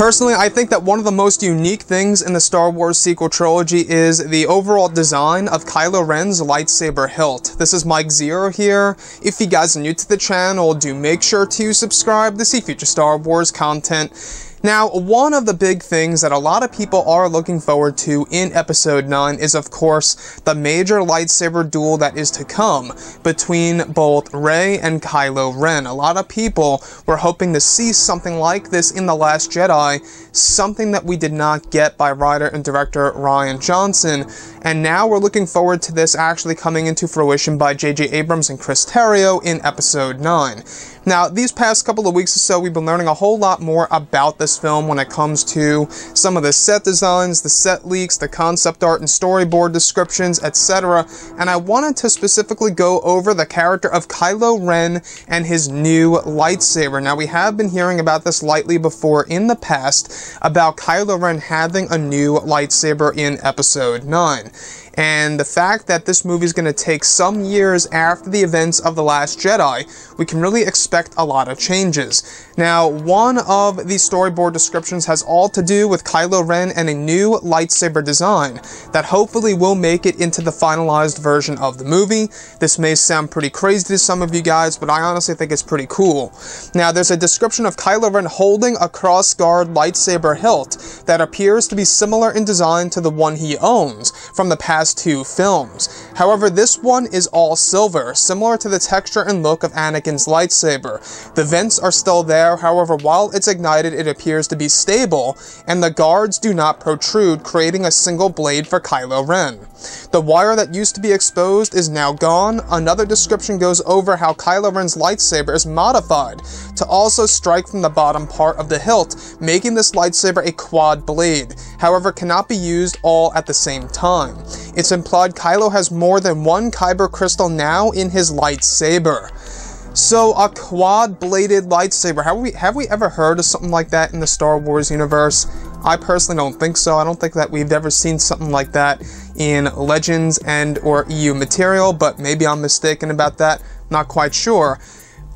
Personally, I think that one of the most unique things in the Star Wars sequel trilogy is the overall design of Kylo Ren's lightsaber hilt. This is Mike Zero here. If you guys are new to the channel, do make sure to subscribe to see future Star Wars content. Now, one of the big things that a lot of people are looking forward to in Episode 9 is, of course, the major lightsaber duel that is to come between both Rey and Kylo Ren. A lot of people were hoping to see something like this in The Last Jedi, something that we did not get by writer and director Rian Johnson, and now we're looking forward to this actually coming into fruition by J.J. Abrams and Chris Terrio in Episode 9. Now, these past couple of weeks or so, we've been learning a whole lot more about this film when it comes to some of the set designs, the set leaks, the concept art and storyboard descriptions, etc. And I wanted to specifically go over the character of Kylo Ren and his new lightsaber. Now, we have been hearing about this lightly before in the past, about Kylo Ren having a new lightsaber in Episode 9. And the fact that this movie is going to take some years after the events of The Last Jedi, we can really expect a lot of changes. Now, one of the storyboard descriptions has all to do with Kylo Ren and a new lightsaber design that hopefully will make it into the finalized version of the movie. This may sound pretty crazy to some of you guys, but I honestly think it's pretty cool. Now, there's a description of Kylo Ren holding a cross-guard lightsaber hilt that appears to be similar in design to the one he owns from the past two films. However, this one is all silver, similar to the texture and look of Anakin's lightsaber. The vents are still there, however, while it's ignited, it appears to be stable, and the guards do not protrude, creating a single blade for Kylo Ren. The wire that used to be exposed is now gone. Another description goes over how Kylo Ren's lightsaber is modified to also strike from the bottom part of the hilt, making this lightsaber a quad blade, however cannot be used all at the same time. It's implied Kylo has more than one kyber crystal now in his lightsaber. So, a quad-bladed lightsaber. Have we ever heard of something like that in the Star Wars universe? I personally don't think so. I don't think that we've ever seen something like that in Legends and or EU material, but maybe I'm mistaken about that. Not quite sure.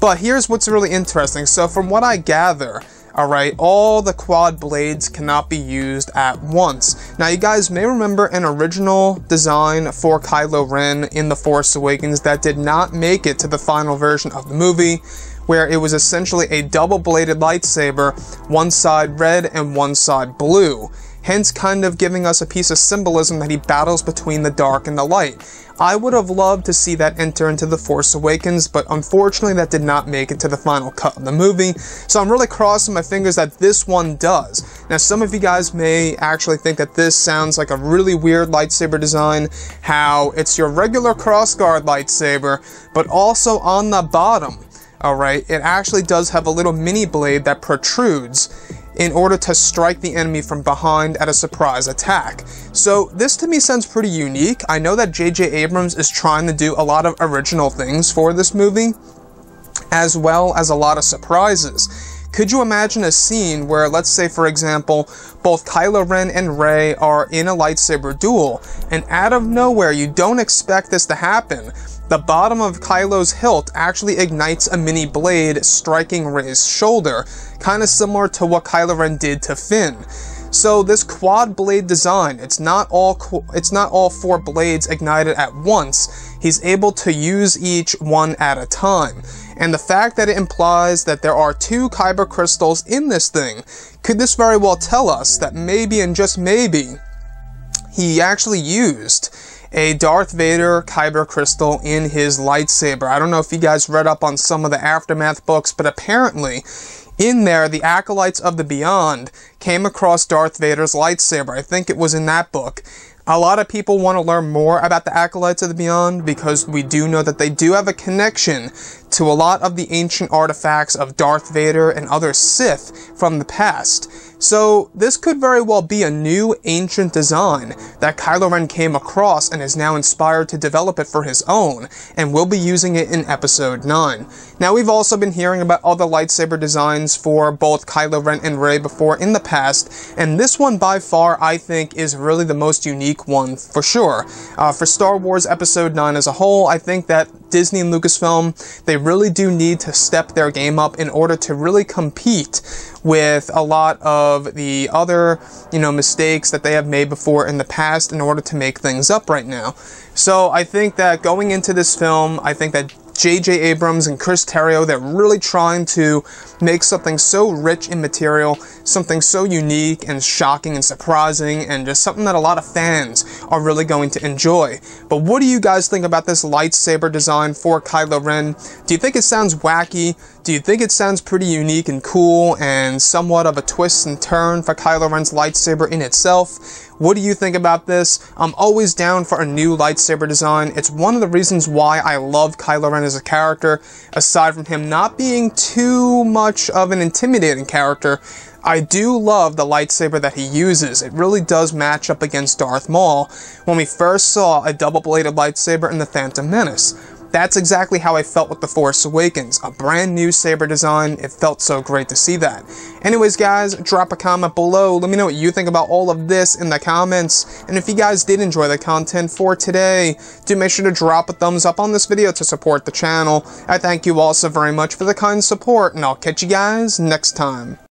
But here's what's really interesting. So, from what I gather, alright, all the quad blades cannot be used at once. Now, you guys may remember an original design for Kylo Ren in The Force Awakens that did not make it to the final version of the movie, where it was essentially a double-bladed lightsaber, one side red and one side blue, hence kind of giving us a piece of symbolism that he battles between the dark and the light. I would have loved to see that enter into The Force Awakens, but unfortunately that did not make it to the final cut of the movie, so I'm really crossing my fingers that this one does. Now, some of you guys may actually think that this sounds like a really weird lightsaber design, how it's your regular crossguard lightsaber, but also on the bottom, alright, it actually does have a little mini blade that protrudes in order to strike the enemy from behind at a surprise attack. So this to me sounds pretty unique. I know that J.J. Abrams is trying to do a lot of original things for this movie, as well as a lot of surprises. Could you imagine a scene where, let's say for example, both Kylo Ren and Rey are in a lightsaber duel, and out of nowhere, you don't expect this to happen, the bottom of Kylo's hilt actually ignites a mini blade striking Rey's shoulder, kind of similar to what Kylo Ren did to Finn. So this quad blade design, it's not all four blades ignited at once. He's able to use each one at a time. And the fact that it implies that there are two kyber crystals in this thing, could this very well tell us that maybe and just maybe he actually used a Darth Vader kyber crystal in his lightsaber. I don't know if you guys read up on some of the Aftermath books, but apparently in there, the Acolytes of the Beyond came across Darth Vader's lightsaber. I think it was in that book. A lot of people want to learn more about the Acolytes of the Beyond because we do know that they do have a connection to a lot of the ancient artifacts of Darth Vader and other Sith from the past. So this could very well be a new ancient design that Kylo Ren came across and is now inspired to develop it for his own, and will be using it in Episode 9. Now, we've also been hearing about other lightsaber designs for both Kylo Ren and Rey before in the past, and this one by far I think is really the most unique one for sure. For Star Wars Episode 9 as a whole, I think that Disney and Lucasfilm, they really do need to step their game up in order to really compete with a lot of the other, mistakes that they have made before in the past in order to make things up right now. So I think that going into this film, I think that J.J. Abrams and Chris Terrio, they're really trying to make something so rich in material, something so unique and shocking and surprising, and just something that a lot of fans are really going to enjoy. But what do you guys think about this lightsaber design for Kylo Ren? Do you think it sounds wacky? Do you think it sounds pretty unique and cool and somewhat of a twist and turn for Kylo Ren's lightsaber in itself? What do you think about this? I'm always down for a new lightsaber design. It's one of the reasons why I love Kylo Ren as a character. Aside from him not being too much of an intimidating character, I do love the lightsaber that he uses. It really does match up against Darth Maul when we first saw a double-bladed lightsaber in The Phantom Menace. That's exactly how I felt with The Force Awakens. A brand new saber design. It felt so great to see that. Anyways, guys, drop a comment below. Let me know what you think about all of this in the comments. And if you guys did enjoy the content for today, do make sure to drop a thumbs up on this video to support the channel. I thank you all so very much for the kind support, and I'll catch you guys next time.